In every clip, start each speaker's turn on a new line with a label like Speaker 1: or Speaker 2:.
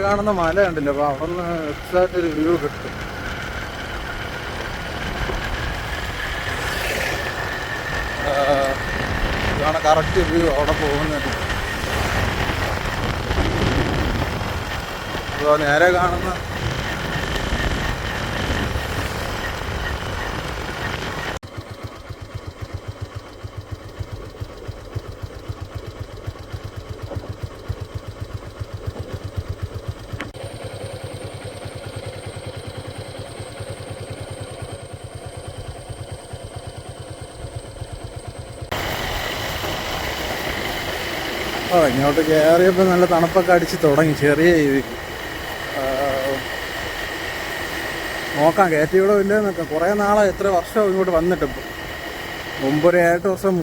Speaker 1: കാണുന്ന മല കണ്ടില്ല, അപ്പോൾ അവിടെ നിന്ന് എക്സാക്റ്റ് ഒരു വ്യൂ കിട്ടും. ഇതാണ് കറക്റ്റ് വ്യൂ അവിടെ പോകുന്നത്. അപ്പോൾ നേരെ കാണുന്ന ഇങ്ങോട്ട് കയറിയപ്പോൾ നല്ല തണുപ്പൊക്കെ അടിച്ച് തുടങ്ങി. ചെറിയ നോക്കാം കയറ്റി ഇവിടെ ഇല്ലെന്നൊക്കെ. കുറേ നാളെ എത്ര വർഷം ഇങ്ങോട്ട് വന്നിട്ടിപ്പോൾ. മുമ്പൊരു 7 വർഷം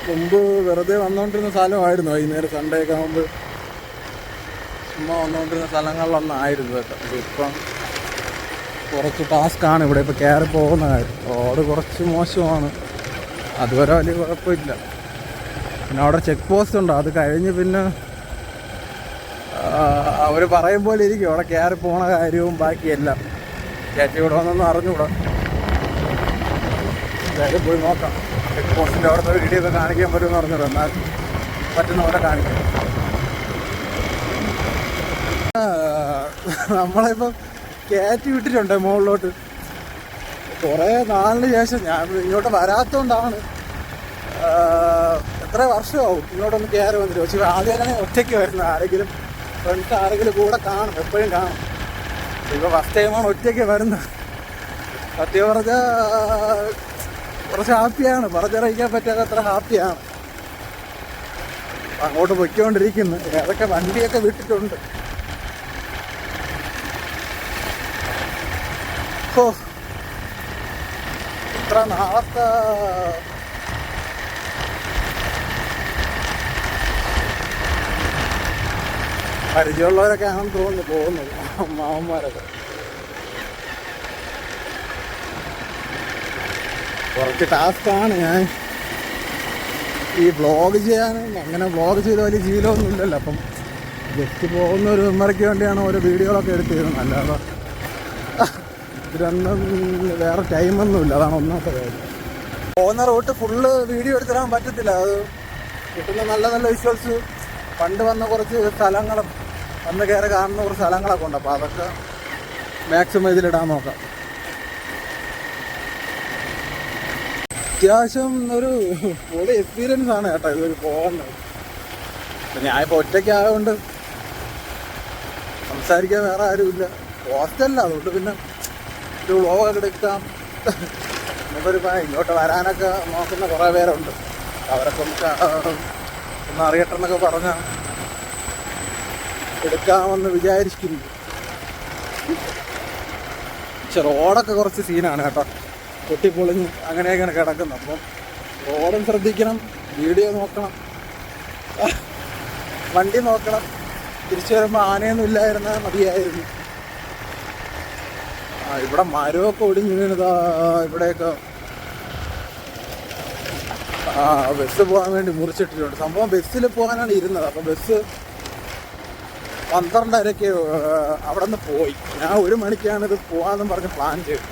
Speaker 1: മുമ്പ് വെറുതെ വന്നുകൊണ്ടിരുന്ന സ്ഥലമായിരുന്നു. വൈകുന്നേരം സൺഡേ ഒക്കെ ആകുമ്പോൾ ചുമ്മാ വന്നുകൊണ്ടിരുന്ന സ്ഥലങ്ങളിലൊന്നായിരുന്നു കേട്ടോ. ഇപ്പം കുറച്ച് ടാസ്ക്കാണ് ഇവിടെ ഇപ്പോൾ കയറി പോകുന്ന കാര്യം. റോഡ് കുറച്ച് മോശമാണ്, അതുവരെ വലിയ കുഴപ്പമില്ല. പിന്നെ അവിടെ ചെക്ക് പോസ്റ്റ് ഉണ്ട്, അത് കഴിഞ്ഞ് പിന്നെ അവർ പറയും പോലെ ഇരിക്കും അവിടെ കയറി പോണ കാര്യവും ബാക്കിയെല്ലാം. കയറ്റി വിടണമെന്നൊന്നും അറിഞ്ഞുകൂടാ. എന്തായാലും പോയി നോക്കാം. ചെക്ക് പോസ്റ്റിൻ്റെ അവിടുത്തെ വീഡിയോ ഒക്കെ കാണിക്കാൻ പറ്റുമെന്ന് പറഞ്ഞത്, എന്നാൽ പറ്റുന്ന പോലെ കാണിക്കാം. നമ്മളിപ്പം കയറ്റി വിട്ടിട്ടുണ്ട് മുകളിലോട്ട്. കുറേ നാളിന് ശേഷം ഞാൻ ഇങ്ങോട്ട് വരാത്തതുകൊണ്ടാണ്. എത്ര വർഷമാവും ഇങ്ങോട്ടൊന്ന് കയറി വന്നിട്ട്. പക്ഷേ ആദ്യം ഒറ്റയ്ക്ക് വരുന്നത്. ആരെങ്കിലും ഫ്രണ്ട്സ് ആരെങ്കിലും കൂടെ കാണും, എപ്പോഴും കാണും. ഇപ്പോൾ ഫസ്റ്റ് ടൈമാണ് ഒറ്റയ്ക്ക് വരുന്നത്. സത്യം പറഞ്ഞാൽ കുറച്ച് ഹാപ്പിയാണ്, പറഞ്ഞറിയിക്കാൻ പറ്റാതെ അത്ര ഹാപ്പിയാണ്. അങ്ങോട്ട് പൊയ്ക്കൊണ്ടിരിക്കുന്നു. ഏതൊക്കെ വണ്ടിയൊക്കെ വിട്ടിട്ടുണ്ട്. ഓ ഇത്ര നാളത്തെ പരിചയമുള്ളവരൊക്കെ ആണെന്ന് തോന്നുന്നു പോകുന്നത്, മാമന്മാരൊക്കെ. കുറച്ച് ടാസ്ക്കാണ്. ഞാൻ ഈ വ്ളോഗ് ചെയ്യാനും അങ്ങനെ വ്ളോഗ് ചെയ്ത വലിയ ശീലമൊന്നും ഇല്ലല്ലോ. അപ്പം ജസ്റ്റ് പോകുന്ന ഒരു മെമ്മറിക്ക് വേണ്ടിയാണ് ഓരോ വീഡിയോകളൊക്കെ എടുത്തിരുന്നത്. അല്ലാതെ ഇതിനൊന്നും വേറെ ടൈമൊന്നുമില്ല. അതാണ് ഒന്നാമത്തെ കാര്യം. പോകുന്ന റൂട്ട് ഫുള്ള് വീഡിയോ എടുത്തിടാൻ പറ്റത്തില്ല. അത് കിട്ടുന്ന നല്ല നല്ല വിഷ്വൽസ്, പണ്ട് വന്ന കുറച്ച് സ്ഥലങ്ങളും വന്ന് കയറി കാണുന്ന കുറച്ച് സ്ഥലങ്ങളൊക്കെ ഉണ്ട്. അപ്പോൾ അതൊക്കെ മാക്സിമം ഇതിലിടാൻ നോക്കാം. അത്യാവശ്യം ഒരു പൊളി എക്സ്പീരിയൻസ് ആണ് കേട്ടോ ഇതൊരു പോകുന്നത്. ഞാനിപ്പോൾ ഒറ്റയ്ക്കായതുകൊണ്ട് സംസാരിക്കാൻ വേറെ ആരുമില്ല. ഹോസ്റ്റലല്ല, അതുകൊണ്ട് പിന്നെ ഒരു വ്ളോഗൊക്കെ എടുക്കാം. നമുക്കൊരു ഇങ്ങോട്ട് വരാനൊക്കെ നോക്കുന്ന കുറേ പേരുണ്ട്. അവരൊക്കെ ഒന്ന് അറിയട്ടെന്നൊക്കെ പറഞ്ഞാൽ എടുക്കാമെന്ന് വിചാരിക്കുന്നു. പക്ഷെ റോഡൊക്കെ കുറച്ച് സീനാണ് കേട്ടോ. പൊട്ടിപ്പൊളിഞ്ഞ് അങ്ങനെയൊക്കെയാണ് കിടക്കുന്നത്. അപ്പം റോഡും ശ്രദ്ധിക്കണം, വീഡിയോ നോക്കണം, വണ്ടി നോക്കണം. തിരിച്ചു വരുമ്പോൾ ആനയൊന്നും ഇല്ലായിരുന്നാൽ മതിയായിരുന്നു. ഇവിടെ മരമൊക്കെ ഒടിഞ്ഞ് വീണതാ. ഇവിടെയൊക്കെ ബസ് പോകാൻ വേണ്ടി മുറിച്ചിട്ടിട്ടുണ്ട്. സംഭവം ബസ്സിൽ പോകാനാണ് ഇരുന്നത്. അപ്പം ബസ് 12:30 അവിടെ നിന്ന് പോയി. ഞാൻ 1 മണിക്കാണിത് പോകാമെന്നും പറഞ്ഞ് പ്ലാൻ ചെയ്തു.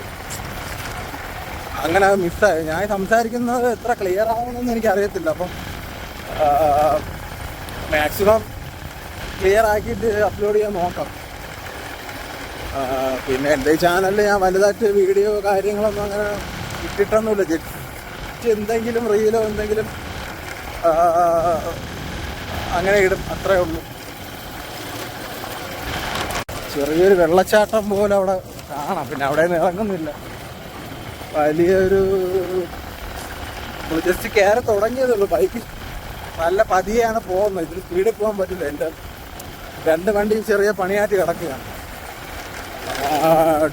Speaker 1: അങ്ങനെ മിസ്സായി. ഞാൻ സംസാരിക്കുന്നത് എത്ര ക്ലിയർ ആവുമെന്നൊന്നും എനിക്കറിയത്തില്ല. അപ്പം മാക്സിമം ക്ലിയർ ആക്കിയിട്ട് അപ്ലോഡ് ചെയ്യാൻ നോക്കാം. പിന്നെ എൻ്റെ ഈ ചാനലിൽ ഞാൻ വലുതായിട്ട് വീഡിയോ കാര്യങ്ങളൊന്നും അങ്ങനെ ഇട്ടിട്ടൊന്നുമില്ല. ജസ്റ്റ് എന്തെങ്കിലും റീലോ എന്തെങ്കിലും അങ്ങനെ ഇടും, അത്രേ ഉള്ളൂ. ചെറിയൊരു വെള്ളച്ചാട്ടം പോലെ അവിടെ കാണാം. പിന്നെ അവിടെ നിന്ന് ഇറങ്ങുന്നില്ല. വലിയൊരു ജസ്റ്റ് കയറി തുടങ്ങിയതുള്ളൂ. ബൈക്ക് നല്ല പതിയാണ് പോകുന്നത്. ഇതിൽ സ്പീഡിൽ പോകാൻ പറ്റില്ല. എൻ്റെ 2 വണ്ടിയും ചെറിയ പണിയായിട്ട് കിടക്കുകയാണ്.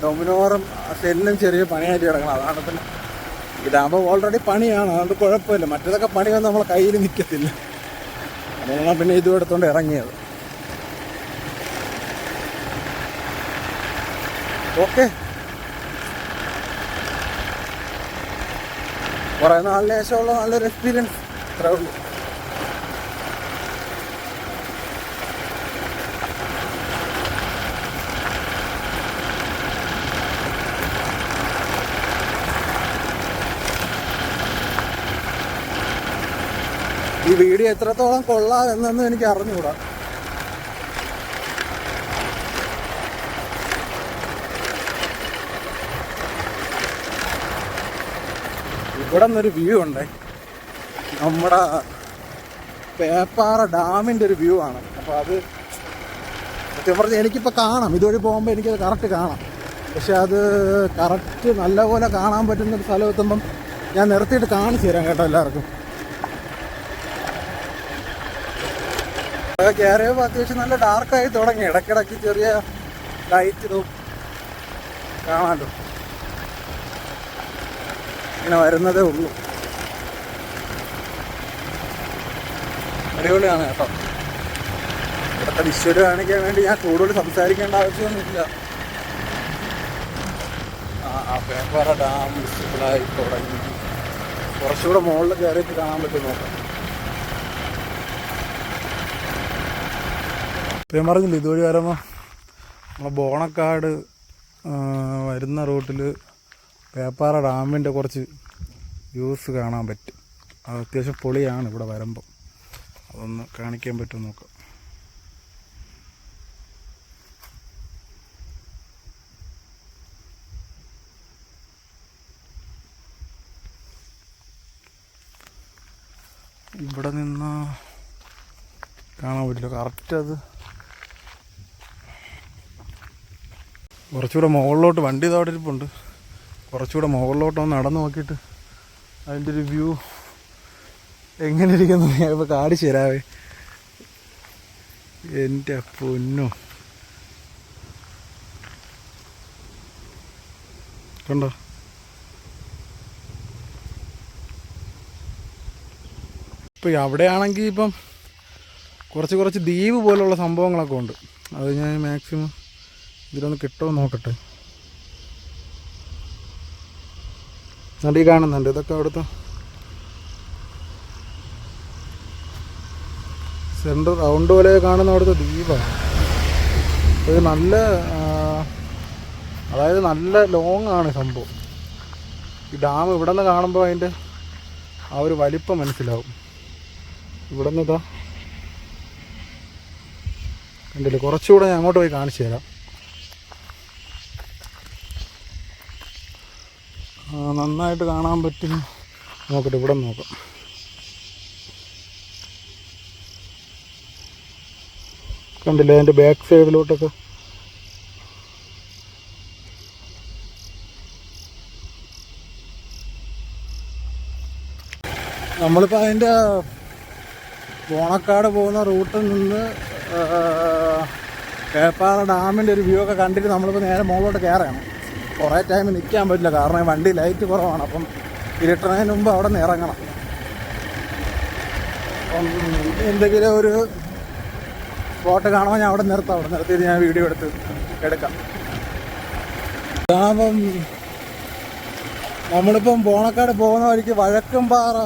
Speaker 1: ഡൊമിനോറും സെല്ലും ചെറിയ പണിയായിട്ട് കിടക്കണം. അതാണ് പിന്നെ ഇതാകുമ്പോൾ ഓൾറെഡി പണിയാണ്, അതുകൊണ്ട് കുഴപ്പമില്ല. മറ്റേതൊക്കെ പണി വന്ന് നമ്മളെ കയ്യിൽ നിൽക്കത്തില്ല. അതുകൊണ്ടാണ് പിന്നെ ഇതും എടുത്തുകൊണ്ട് ഇറങ്ങിയത്. ഓക്കെ, കുറേ നാളിന് ശേഷമുള്ള നല്ലൊരു എക്സ്പീരിയൻസ്, അത്രേ ഉള്ളൂ. ഈ വീഡിയോ എത്രത്തോളം കൊള്ളാം എന്നൊന്നും എനിക്ക് അറിഞ്ഞുകൂടാ. ഇവിടെ നിന്നൊരു വ്യൂ ഉണ്ട്, നമ്മുടെ പേപ്പാറ ഡാമിൻ്റെ ഒരു വ്യൂ ആണ്. അപ്പോൾ അത് സത്യം പറഞ്ഞാൽ എനിക്കിപ്പോൾ കാണാം, ഇതുവഴി പോകുമ്പോൾ എനിക്കത് കറക്റ്റ് കാണാം. പക്ഷെ അത് കറക്റ്റ് നല്ലപോലെ കാണാൻ പറ്റുന്നൊരു സ്ഥലം എത്തുമ്പം ഞാൻ നിർത്തിയിട്ട് കാണിച്ചു തരാം കേട്ടോ എല്ലാവർക്കും. കയറിയപ്പോൾ അത്യാവശ്യം നല്ല ഡാർക്കായി തുടങ്ങി. ഇടയ്ക്കിടയ്ക്ക് ചെറിയ ലൈറ്റ് ഇതും കാണാമല്ലോ, ഇങ്ങനെ വരുന്നതേ ഉള്ളൂ. അടിപൊളിയാണ് കേട്ടോ. ഇവിടുത്തെ വിഷ്വൽ കാണിക്കാൻ വേണ്ടി ഞാൻ കൂടുതൽ സംസാരിക്കേണ്ട ആവശ്യമൊന്നുമില്ല. പേപ്പാറ ഡാം വിസിബിളായി തുടങ്ങി. കുറച്ചുകൂടെ മുകളിൽ കയറിയിട്ട് കാണാൻ പറ്റും നോക്കാം. ഞാൻ പറഞ്ഞില്ല, ഇതുവഴി വരുമ്പോൾ നമ്മളെ ബോണക്കാട് വരുന്ന റൂട്ടിൽ പേപ്പാറ ഡാമിൻ്റെ കുറച്ച് വ്യൂസ് കാണാൻ പറ്റും. അത് അത്യാവശ്യം പൊളിയാണ് ഇവിടെ വരുമ്പോൾ. അതൊന്ന് കാണിക്കാൻ പറ്റും നോക്കാം. ഇവിടെ നിന്ന് കാണാൻ പറ്റില്ല കറക്റ്റ്. അത് കുറച്ചുകൂടെ മുകളിലോട്ട് വണ്ടി തോടിരിപ്പുണ്ട്. കുറച്ചുകൂടെ മുകളിലോട്ടൊന്ന് നടന്നു നോക്കിയിട്ട് അതിൻ്റെ ഒരു വ്യൂ എങ്ങനെ ഇരിക്കുന്നു ഞാൻ ഇപ്പോൾ കാണിച്ചു തരാവേ. എൻ്റെ പൊന്നോ, കണ്ടോ? ഇപ്പോൾ അവിടെയാണെങ്കിൽ ഇപ്പം കുറച്ച് ദ്വീപ് പോലുള്ള സംഭവങ്ങളൊക്കെ ഉണ്ട്. അത് ഞാൻ മാക്സിമം ഇതിലൊന്ന് കിട്ടുമോ നോക്കട്ടെ. നടി കാണുന്നുണ്ട്. ഇതൊക്കെ അവിടുത്തെ സെൻറ്റർ റൗണ്ട് പോലെ കാണുന്ന അവിടുത്തെ ദ്വീപാണ്. ഇത് നല്ല, അതായത് നല്ല ലോങ് ആണ് സംഭവം. ഈ ഡാം ഇവിടെ നിന്ന് കാണുമ്പോൾ അതിൻ്റെ ആ ഒരു വലിപ്പം മനസ്സിലാവും. ഇവിടെ നിന്ന് ഇതാ കണ്ടില്ലേ, കുറച്ചുകൂടെ ഞാൻ അങ്ങോട്ട് പോയി കാണിച്ചു തരാം. നന്നായിട്ട് കാണാൻ പറ്റും. നോക്കട്ടെ, ഇവിടെ നോക്കാം. കണ്ടില്ലേ അതിൻ്റെ ബാക്ക് സൈഡിലോട്ടൊക്കെ നമ്മളിപ്പോൾ അതിൻ്റെ ബോണക്കാട് പോകുന്ന റൂട്ടിൽ നിന്ന് പേപ്പാറ ഡാമിൻ്റെ ഒരു വ്യൂ ഒക്കെ കണ്ടിട്ട് നമ്മളിപ്പോൾ നേരെ മുകളിലോട്ട് കയറാണ്. കുറേ ടൈം നിൽക്കാൻ പറ്റില്ല, കാരണം വണ്ടി ലൈറ്റ് കുറവാണ്. അപ്പം ഇരുട്ടുന്നതിന് മുമ്പ് അവിടെ നിന്ന് ഇറങ്ങണം. അപ്പം എന്തെങ്കിലും ഒരു സ്പോട്ട് കാണുമ്പോൾ ഞാൻ അവിടെ നിർത്താം. അവിടെ നിർത്തിയിട്ട് ഞാൻ വീഡിയോ എടുക്കാം. അപ്പം നമ്മളിപ്പം ബോണക്കാട് പോകുന്ന വഴിക്ക് വഴക്കംപാറ,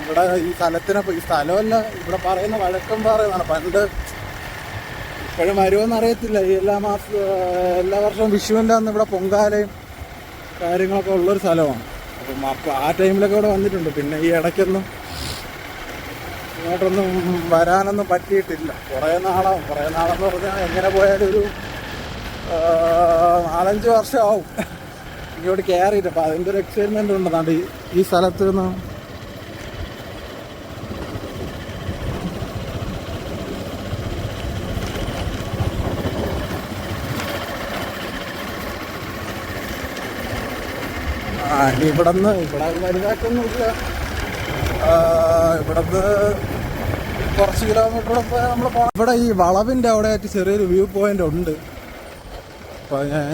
Speaker 1: ഇവിടെ ഈ സ്ഥലമല്ല, ഇവിടെ പറയുന്ന വഴക്കംപാറ എന്നാണ്. പണ്ട് ഇപ്പോഴും വരുമോയെന്ന് അറിയത്തില്ല. ഈ എല്ലാ വർഷവും വിഷുവിൻ്റെ അന്ന് ഇവിടെ പൊങ്കാലയും കാര്യങ്ങളൊക്കെ ഉള്ളൊരു സ്ഥലമാണ്. അപ്പം ആ ടൈമിലൊക്കെ ഇവിടെ വന്നിട്ടുണ്ട്. പിന്നെ ഈ ഇടയ്ക്കൊന്നും ഇങ്ങോട്ടൊന്നും വരാനൊന്നും പറ്റിയിട്ടില്ല. കുറേ നാളെന്ന് പറഞ്ഞാൽ എങ്ങനെ പോയാലും ഒരു 4-5 വർഷമാവും ഇങ്ങോട്ട് കയറിയിട്ട്. അപ്പം അതിൻ്റെ ഒരു എക്സൈറ്റ്മെൻ്റ് ഉണ്ട്. അതുകൊണ്ട് ഈ സ്ഥലത്ത് നിന്ന് ഇവിടെ വലുതാക്കൊന്നുമില്ല. ഇവിടുന്ന് കുറച്ച് കിലോമീറ്ററോടെ പോയാൽ നമ്മൾ പോകണം. ഇവിടെ ഈ വളവിൻ്റെ അവിടെ ആയിട്ട് ചെറിയൊരു വ്യൂ പോയിൻ്റ് ഉണ്ട്. അപ്പോൾ ഞാൻ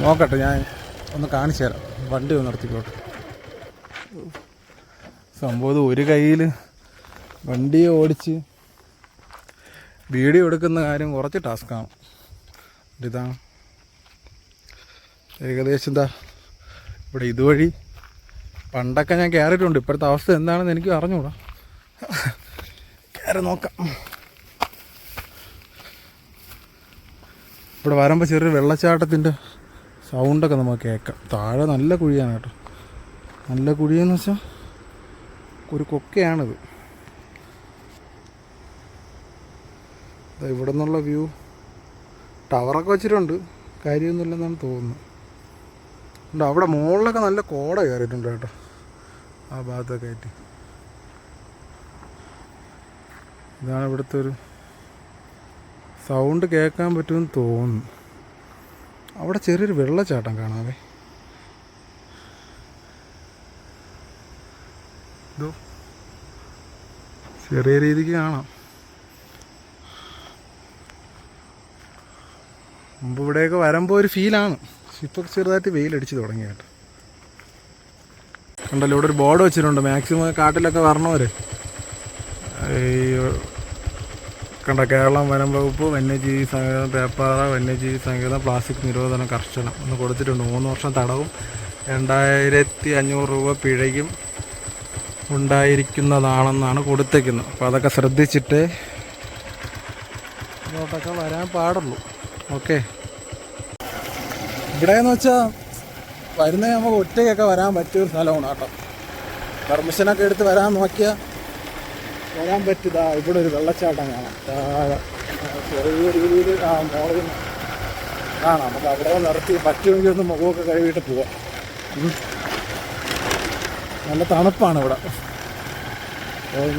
Speaker 1: നോക്കട്ടെ, ഞാൻ ഒന്ന് കാണിച്ചു തരാം. വണ്ടി ഒന്ന് നിർത്തിക്കോട്ടെ. സംഭവം ഒരു കയ്യിൽ വണ്ടി ഓടിച്ച് വീഡിയോ എടുക്കുന്ന കാര്യം കുറച്ച് ടാസ്ക്കാണ്. ഇതാണ് ഏകദേശം എന്താ ഇവിടെ ഇതുവഴി പണ്ടൊക്കെ ഞാൻ കയറിയിട്ടുണ്ട്. ഇപ്പോഴത്തെ അവസ്ഥ എന്താണെന്ന് എനിക്ക് അറിഞ്ഞൂടാ. കയറി നോക്കാം. ഇവിടെ വരുമ്പോൾ ചെറിയൊരു വെള്ളച്ചാട്ടത്തിൻ്റെ സൗണ്ടൊക്കെ നമുക്ക് കേൾക്കാം. താഴെ നല്ല കുഴിയാണ് കേട്ടോ. നല്ല കുഴിയെന്ന് വെച്ചാൽ ഒരു കൊക്കയാണിത്. ഇവിടെ നിന്നുള്ള വ്യൂ ടവറൊക്കെ വെച്ചിട്ടുണ്ട്, കാര്യമൊന്നുമില്ലെന്നാണ് തോന്നുന്നത്. അവിടെ മുകളിലൊക്കെ നല്ല കോട കയറിയിട്ടുണ്ട് കേട്ടോ, ആ ഭാഗത്തൊക്കെ ആയിട്ട്. ഇതാണ് ഇവിടുത്തെ ഒരു സൗണ്ട് കേൾക്കാൻ പറ്റുമെന്ന് തോന്നുന്നു. അവിടെ ചെറിയൊരു വെള്ളച്ചാട്ടം കാണാവേ. ഇതോ ചെറിയ രീതിക്ക് കാണാം. മുമ്പ് ഇവിടെയൊക്കെ വരുമ്പോൾ ഒരു ഫീലാണ്. ഇപ്പോൾ ചെറുതായിട്ട് വെയിലടിച്ച് തുടങ്ങി കേട്ടോ. കണ്ടല്ലോ ഇവിടെ ഒരു ബോർഡ് വെച്ചിട്ടുണ്ട്, മാക്സിമം കാട്ടിലൊക്കെ വരണവർ കണ്ട കേരളം വനം വകുപ്പ് വന്യജീവി സങ്കേതം പേപ്പാറ വന്യജീവി സങ്കേതം പ്ലാസ്റ്റിക് നിരോധനം കർശനം എന്ന് കൊടുത്തിട്ടുണ്ട്. 3 വർഷം തടവും 2500 രൂപ പിഴയും ഉണ്ടായിരിക്കുന്നതാണെന്നാണ് കൊടുത്തേക്കുന്നത്. അപ്പോൾ അതൊക്കെ ശ്രദ്ധിച്ചിട്ട് ഇങ്ങോട്ടൊക്കെ വരാൻ പാടുള്ളൂ. ഓക്കെ, ഇവിടെയെന്ന് വെച്ചാൽ വരുന്നത് നമുക്ക് ഒറ്റയ്ക്കൊക്കെ വരാൻ പറ്റിയൊരു സ്ഥലമാണ് കേട്ടോ. പെർമിഷനൊക്കെ എടുത്ത് വരാൻ നോക്കിയാൽ വരാൻ പറ്റിയതാ. ഇവിടെ ഒരു വെള്ളച്ചാട്ടം കാണാം, ചെറിയ രീതിയിൽ മോളിൽ കാണാം. നമുക്ക് അവിടെ നിർത്തി പറ്റുമെങ്കിൽ ഒന്ന് മുഖമൊക്കെ കഴുകിയിട്ട് പോവാം. നല്ല തണുപ്പാണ് ഇവിടെ.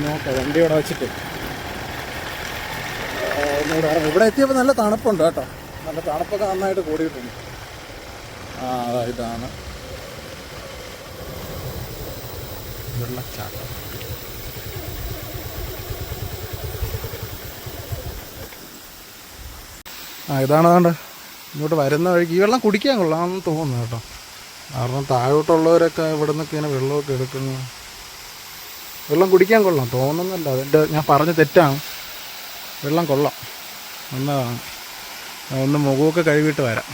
Speaker 1: നോക്കാം, വണ്ടി ഇവിടെ വെച്ചിട്ട് ഒന്നുകൂടെ ഇറങ്ങും. ഇവിടെ എത്തിയപ്പോൾ നല്ല തണുപ്പുണ്ട് കേട്ടോ, നല്ല തണുപ്പൊക്കെ നന്നായിട്ട് കൂടിയിട്ടുണ്ട്. അതാ ഇതാണ് വെള്ളച്ചാട്ടം. ഇതാണ് അതുകൊണ്ട് ഇങ്ങോട്ട് വരുന്ന വഴിക്ക് ഈ വെള്ളം കുടിക്കാൻ കൊള്ളാമെന്ന് തോന്നുന്നു കേട്ടോ. കാരണം താഴോട്ടുള്ളവരൊക്കെ ഇവിടെ നിന്നൊക്കെ ഇങ്ങനെ വെള്ളമൊക്കെ എടുക്കുന്നു. വെള്ളം കുടിക്കാൻ കൊള്ളാം തോന്നുന്നല്ല, അതിൻ്റെ ഞാൻ പറഞ്ഞ തെറ്റാണ്. വെള്ളം കൊള്ളാം എന്നതാണ്. ഒന്ന് മുഖമൊക്കെ കഴുകിയിട്ട് വരാം.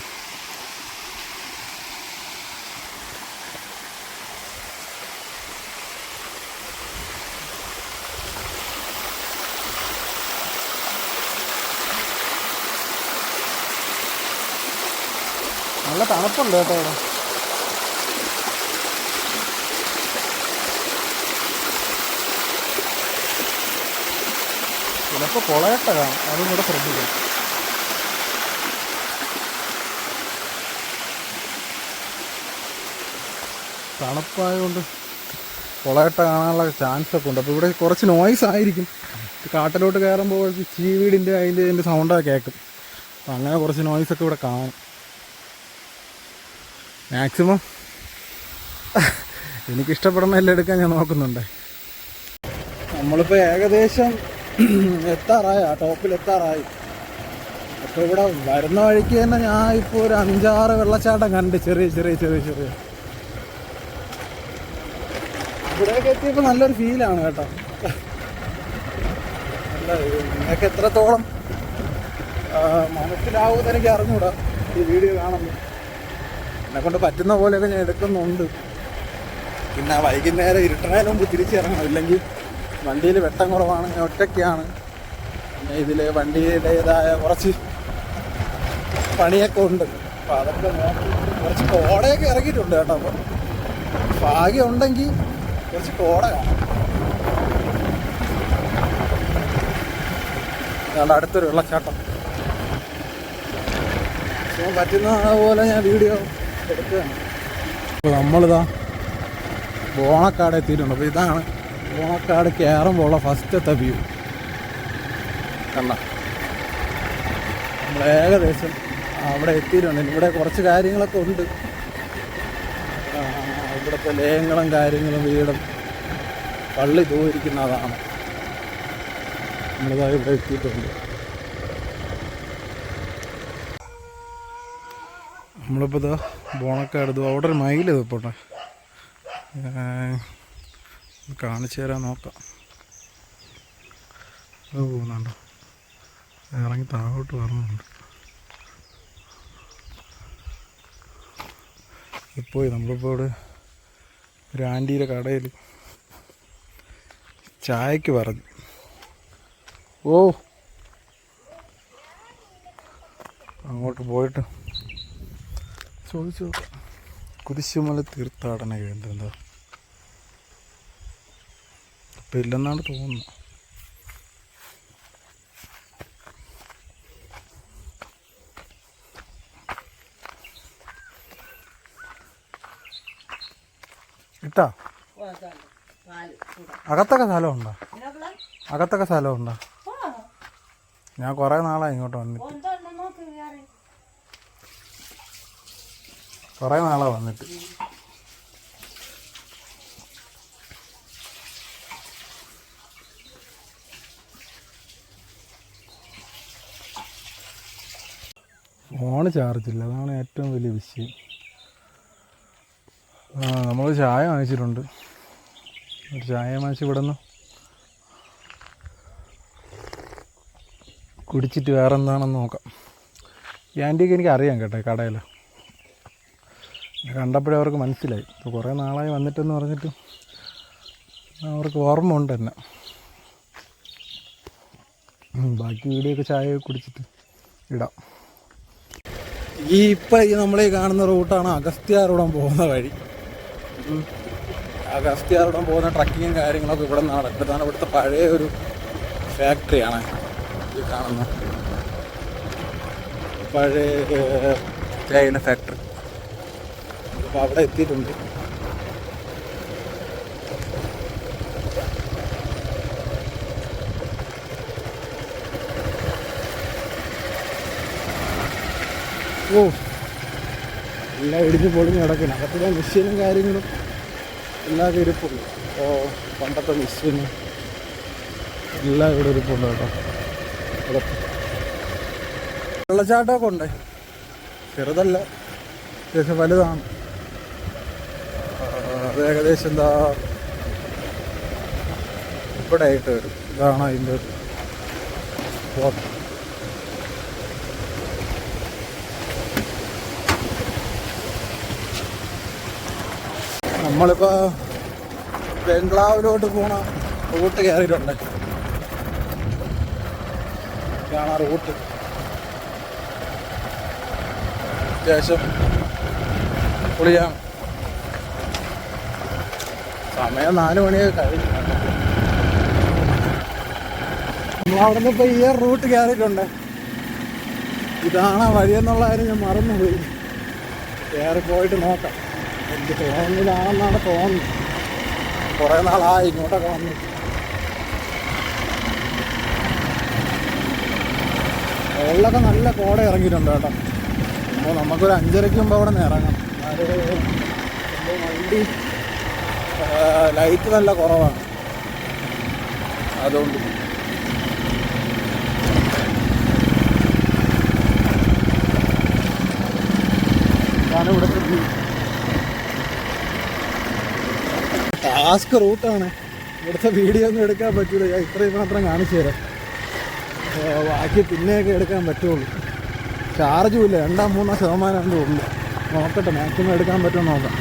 Speaker 1: നല്ല തണുപ്പുണ്ട് കേട്ടോ ഇവിടെ. ചിലപ്പോൾ കൊളയട്ട കാണും, അതും കൂടെ ശ്രദ്ധിക്കണം. തണുപ്പായതുകൊണ്ട് കൊളയട്ട കാണാനുള്ള ചാൻസ് ഒക്കെ ഉണ്ട്. അപ്പോൾ ഇവിടെ കുറച്ച് നോയ്സ് ആയിരിക്കും. കാട്ടിലോട്ട് കയറുമ്പോൾ ചീവീടിൻ്റെ അതിൻ്റെ സൗണ്ടൊക്കെ കേൾക്കും. അപ്പോൾ അങ്ങനെ കുറച്ച് നോയ്സൊക്കെ ഇവിടെ കാണും. മാക്സിമം എനിക്കിഷ്ടപ്പെടുന്ന എല്ലാം എടുക്കാൻ ഞാൻ നോക്കുന്നുണ്ട്. നമ്മളിപ്പോൾ ഏകദേശം എത്താറായി, ആ ടോപ്പിൽ എത്താറായി. അപ്പോൾ ഇവിടെ വരുന്ന വഴിക്ക് തന്നെ ഞാൻ ഇപ്പോൾ ഒരു 5-6 വെള്ളച്ചാട്ടം കണ്ട്, ചെറിയ ചെറിയ ചെറിയ ചെറിയ. ഇവിടെയൊക്കെ എത്തിയപ്പോൾ നല്ലൊരു ഫീലാണ് കേട്ടോ. നല്ല നിങ്ങൾക്ക് എത്രത്തോളം മനസ്സിലാവുമെന്ന് എനിക്ക് അറിഞ്ഞൂടാ ഈ വീഡിയോ കാണുമ്പോൾ. എന്നെക്കൊണ്ട് പറ്റുന്ന പോലെയൊക്കെ ഞാൻ എടുക്കുന്നുണ്ട്. പിന്നെ വൈകുന്നേരം ഇരുട്ടണേലും മുമ്പ് തിരിച്ചിറങ്ങണം, ഇല്ലെങ്കിൽ വണ്ടിയിൽ വെട്ടം കുറവാണ്, ഞാൻ ഒറ്റയ്ക്കാണ്. പിന്നെ ഇതിൽ വണ്ടിയുടേതായ കുറച്ച് പണിയൊക്കെ ഉണ്ട്. അപ്പോൾ അതൊക്കെ നോക്കി കുറച്ച് കോടയൊക്കെ ഇറങ്ങിയിട്ടുണ്ട് കേട്ടോ. അപ്പോൾ ഭാഗ്യം ഉണ്ടെങ്കിൽ കുറച്ച് കോട കാണാം. അതുകൊണ്ട് അടുത്തൊരു വെള്ളച്ചാട്ടം പറ്റുന്ന പോലെ ഞാൻ വീഡിയോ എടുക്കുകയാണ്. അപ്പോൾ നമ്മളിതാ ബോണക്കാട് എത്തിയിട്ടുണ്ട്. അപ്പോൾ ഇതാണ് ബോണക്കാട് കയറുമ്പോൾ ഫസ്റ്റത്തെ വ്യൂ. കണ്ട നമ്മൾ ഏകദേശം അവിടെ എത്തിയിട്ടുണ്ട്. ഇവിടെ കുറച്ച് കാര്യങ്ങളൊക്കെ ഉണ്ട്. ഇവിടുത്തെ ലയങ്ങളും കാര്യങ്ങളും വീടും പള്ളി പോയിരിക്കുന്നതാണ്. നമ്മളിതാ ഇവിടെ എത്തിയിട്ടുണ്ട്. നമ്മളിപ്പോൾ ഇതാ ബോണക്കാട് അവിടെ ഒരു മയിൽ പോട്ടെ കാണിച്ചു തരാൻ നോക്കാം. പോകുന്നുണ്ടോ, ഇറങ്ങി താഴോട്ട് വരണുണ്ട്. ഇപ്പോൾ നമ്മളിപ്പോൾ ഇവിടെ ഒരു ആൻറ്റീൻ്റെ കടയിൽ ചായക്ക് പറഞ്ഞു. അങ്ങോട്ട് പോയിട്ട് ചോദിച്ചു നോക്കാം. കുരിശുമല തീർത്ഥാടന കേന്ദ്രം എന്താ ഇപ്പം ഇല്ലെന്നാണ് തോന്നുന്നത്. ഇട്ടാ അകത്തൊക്കെ സ്ഥലമുണ്ടോ? അകത്തൊക്കെ സ്ഥലമുണ്ടോ? ഞാൻ കുറേ നാളായി ഇങ്ങോട്ട് വന്നിട്ട്. കുറേ നാളാണ് വന്നിട്ട്. ഫോണ് ചാർജില്ല, അതാണ് ഏറ്റവും വലിയ വിഷയം. നമ്മൾ ചായ വാങ്ങിച്ചിട്ടുണ്ട്. ഒരു ചായ വാങ്ങിച്ച് ഇവിടെ നിന്ന് കുടിച്ചിട്ട് വേറെ എന്താണെന്ന് നോക്കാം. ഈ ആൻറ്റിയൊക്കെ എനിക്ക് അറിയാം കേട്ടോ, കടയിൽ കണ്ടപ്പോഴേ അവർക്ക് മനസ്സിലായി. ഇപ്പോൾ കുറേ നാളായി വന്നിട്ടെന്ന് പറഞ്ഞിട്ട് അവർക്ക് ഓർമ്മ ഉണ്ട് തന്നെ. ബാക്കി വീഡിയോ ഒക്കെ ചായ കുടിച്ചിട്ട് ഇടാം. ഇപ്പം നമ്മളീ കാണുന്ന റൂട്ടാണ് അഗസ്ത്യാർകൂടം പോകുന്ന വഴി. അഗസ്ത്യാർകൂടം പോകുന്ന ട്രക്കിങ്ങും കാര്യങ്ങളൊക്കെ ഇവിടെ നിന്നാണ്. ഇവിടുത്താണ് ഇവിടുത്തെ പഴയ ഒരു ഫാക്ടറിയാണ് ഈ കാണുന്ന പഴയ തേയില ഫാക്ടറി. അപ്പോൾ അവിടെ എത്തിയിട്ടുണ്ട്. ഓ, എല്ലാം ഇടിച്ച് പൊളിഞ്ഞ് കിടക്കണം. അകത്തിലെ മെഷീനും കാര്യങ്ങളും എല്ലാം ഇരിപ്പുണ്ട്. അപ്പോൾ പണ്ടത്തെ മെഷീന് എല്ലാം ഇവിടെ ഇരിപ്പുണ്ട് കേട്ടോ. അകത്ത് വെള്ളച്ചാട്ടമൊക്കെ ഉണ്ട്, ചെറുതല്ല, അത്യാവശ്യം വലുതാണ്. അത് ഏകദേശം എന്താ ഇവിടെ ആയിട്ട് വരും. ഇതാണ് അതിൻ്റെ ഒരു സ്പോട്ട്. നമ്മളിപ്പോൾ ബംഗ്ലാവിലോട്ട് പോണ റൂട്ട് കയറിയിട്ടുണ്ട്. ഇതാണ് റൂട്ട്. അത്യാവശ്യം പൊളിയാണ്. സമയം 4 മണിയൊക്കെ കഴിഞ്ഞു. നമ്മളവിടെ നിന്ന് ഇപ്പോൾ ഈ റൂട്ട് കയറിയിട്ടുണ്ട്. ഇതാണ് വഴിയെന്നുള്ള കാര്യം ഞാൻ മറന്നുപോയി. കയറി പോയിട്ട് നോക്കാം. എനിക്ക് തോന്നുന്നതാണെന്നാണ് തോന്നുന്നത്. കുറേ നാളായി ഇങ്ങോട്ടൊക്കെ വന്നു. വെള്ളമൊക്കെ നല്ല കോട ഇറങ്ങിയിട്ടുണ്ട് കേട്ടോ. അപ്പോൾ നമുക്കൊരു 5:30 മുമ്പ് അവിടെ നിന്ന് ഇറങ്ങാം. വണ്ടി ലൈറ്റ് നല്ല കുറവാണ്, അതുകൊണ്ട് ഇതാണ് ഇവിടുത്തെ വ്യൂ. ടാസ്ക് റൂട്ടാണ്. ഇവിടുത്തെ വീഡിയോ ഒന്നും എടുക്കാൻ പറ്റില്ല. ഞാൻ ഇത്രയും മാത്രം കാണിച്ചു തരാം. ബാക്കി പിന്നെയൊക്കെ എടുക്കാൻ പറ്റുള്ളൂ. ചാർജും ഇല്ല, 2-3% ഉള്ളൂ. നോക്കട്ടെ, മാക്സിമം എടുക്കാൻ പറ്റുമെന്ന് നോക്കാം.